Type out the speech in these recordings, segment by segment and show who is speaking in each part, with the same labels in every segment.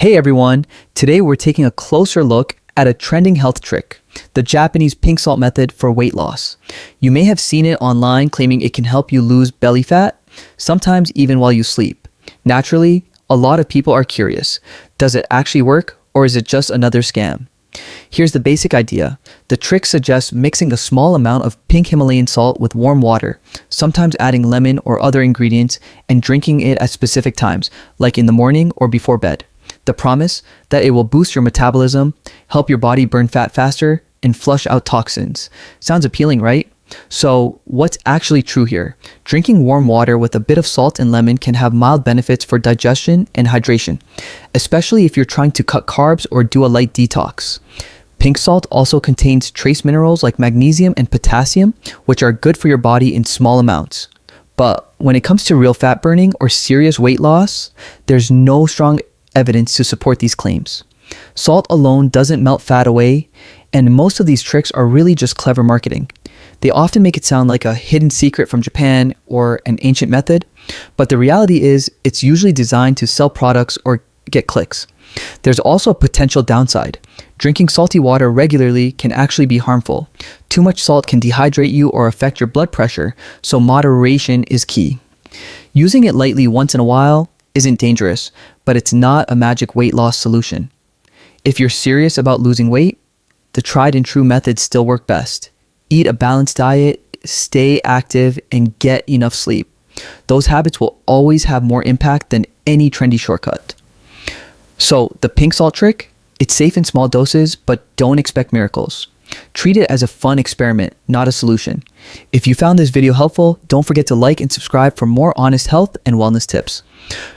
Speaker 1: Hey everyone, today we're taking a closer look at a trending health trick, the Japanese pink salt method for weight loss. You may have seen it online claiming it can help you lose belly fat, sometimes even while you sleep. Naturally, a lot of people are curious. Does it actually work or is it just another scam? Here's the basic idea. The trick suggests mixing a small amount of pink Himalayan salt with warm water, sometimes adding lemon or other ingredients, and drinking it at specific times, like in the morning or before bed. The promise that it will boost your metabolism, help your body burn fat faster, and flush out toxins. Sounds appealing, right? So what's actually true here? Drinking warm water with a bit of salt and lemon can have mild benefits for digestion and hydration, especially if you're trying to cut carbs or do a light detox. Pink salt also contains trace minerals like magnesium and potassium, which are good for your body in small amounts. But when it comes to real fat burning or serious weight loss, there's no strong evidence to support these claims. Salt alone doesn't melt fat away, and most of these tricks are really just clever marketing. They often make it sound like a hidden secret from Japan or an ancient method, but the reality is it's usually designed to sell products or get clicks. There's also a potential downside. Drinking salty water regularly can actually be harmful. Too much salt can dehydrate you or affect your blood pressure, so moderation is key. Using it lightly once in a while isn't dangerous, but it's not a magic weight loss solution. If you're serious about losing weight, the tried and true methods still work best. Eat a balanced diet, stay active, and get enough sleep. Those habits will always have more impact than any trendy shortcut. So the pink salt trick, it's safe in small doses, but don't expect miracles. Treat it as a fun experiment, not a solution. If you found this video helpful, don't forget to like and subscribe for more honest health and wellness tips.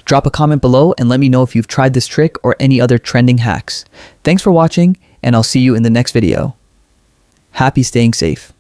Speaker 1: Drop a comment below and let me know if you've tried this trick or any other trending hacks. Thanks for watching, and I'll see you in the next video. Happy staying safe.